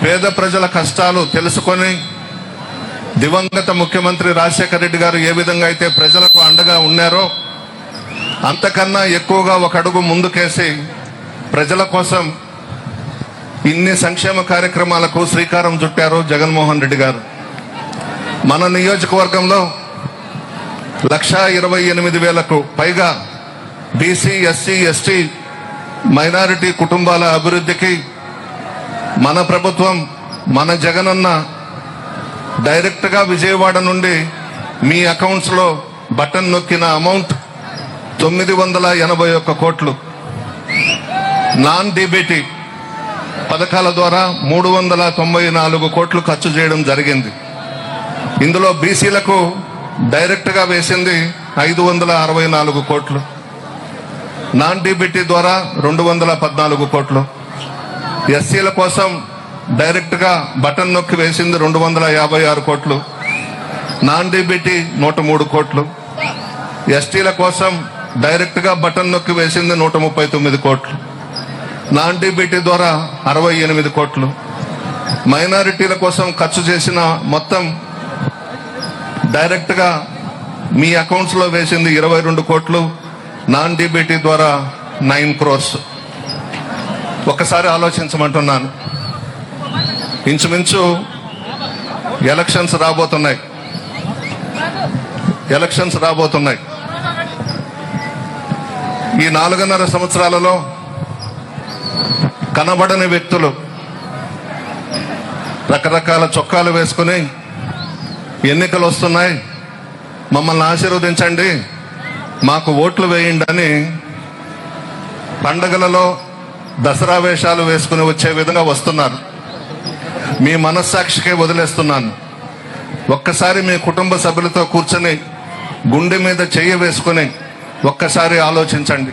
పేద ప్రజల కష్టాలు తెలుసుకొని దివంగత ముఖ్యమంత్రి రాజశేఖర రెడ్డి గారు ఏ విధంగా అయితే ప్రజలకు అండగా ఉన్నారో అంతకన్నా ఎక్కువగా ఒక అడుగు ముందుకేసి ప్రజల కోసం ఇన్ని సంక్షేమ కార్యక్రమాలకు శ్రీకారం చుట్టారు జగన్మోహన్ రెడ్డి గారు. మన నియోజకవర్గంలో 1,28,000కు పైగా బీసీ, ఎస్సీ, ఎస్టీ, మైనారిటీ కుటుంబాల అభివృద్ధికి మన ప్రభుత్వం, మన జగనన్న డైరెక్ట్గా విజయవాడ నుండి మీ అకౌంట్స్లో బటన్ నొక్కిన అమౌంట్ 981 కోట్లు. నాన్ డీబీటీ పథకాల ద్వారా 394 కోట్లు ఖర్చు చేయడం జరిగింది. ఇందులో బీసీలకు డైరెక్ట్గా వేసింది 564 కోట్లు, నాన్ డీబీటీ ద్వారా 214 కోట్లు, ఎస్సీల కోసం డైరెక్ట్గా బటన్ నొక్కి వేసింది 256 కోట్లు, నాన్ డీబీటీ 103 కోట్లు, ఎస్టీల కోసం డైరెక్ట్గా బటన్ నొక్కి వేసింది 139 కోట్లు, నాన్ డీబీటీ ద్వారా 68 కోట్లు, మైనారిటీల కోసం ఖర్చు చేసిన మొత్తం డైరెక్ట్గా మీ అకౌంట్స్లో వేసింది 22 కోట్లు, నాన్ డీబీటీ ద్వారా 9 crores. ఒక్కసారి ఆలోచించమంటున్నాను. ఇంచుమించు ఎలక్షన్స్ రాబోతున్నాయి. ఈ 4.5 సంవత్సరాలలో కనబడని వ్యక్తులు రకరకాల చొక్కాలు వేసుకుని ఎన్నికలు వస్తున్నాయి, మమ్మల్ని ఆశీర్వదించండి, మాకు ఓట్లు వేయండి అని పండగలలో దసరా వేషాలు వేసుకుని వచ్చే విధంగా వస్తున్నారు. మీ మనస్సాక్షికే వదిలేస్తున్నాను. ఒక్కసారి మీ కుటుంబ సభ్యులతో కూర్చొని గుండె మీద చెయ్యి వేసుకుని ఒక్కసారి ఆలోచించండి.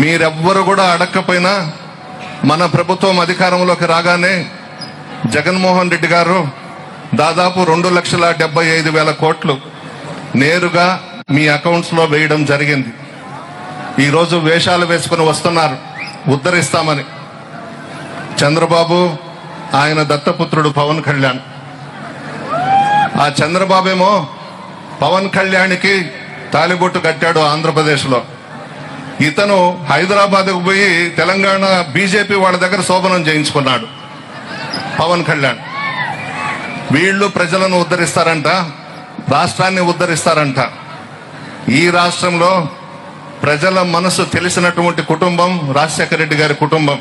మీరెవ్వరు కూడా అడగకపోయినా మన ప్రభుత్వం అధికారంలోకి రాగానే జగన్మోహన్ రెడ్డి గారు దాదాపు 2,75,000 కోట్లు నేరుగా మీ అకౌంట్స్లో వేయడం జరిగింది. ఈరోజు వేషాలు వేసుకుని వస్తున్నారు ఉద్ధరిస్తామని. చంద్రబాబు, ఆయన దత్తపుత్రుడు పవన్ కళ్యాణ్. ఆ చంద్రబాబేమో పవన్ కళ్యాణ్కి తాలిబొట్టు కట్టాడు ఆంధ్రప్రదేశ్లో. ఇతను హైదరాబాద్కు పోయి తెలంగాణ బీజేపీ వాళ్ళ దగ్గర శోభనం చేయించుకున్నాడు పవన్ కళ్యాణ్. వీళ్ళు ప్రజలను ఉద్ధరిస్తారంట, రాష్ట్రాన్ని ఉద్ధరిస్తారంట. ఈ రాష్ట్రంలో ప్రజల మనసు తెలిసినటువంటి కుటుంబం రాజశేఖర రెడ్డి గారి కుటుంబం.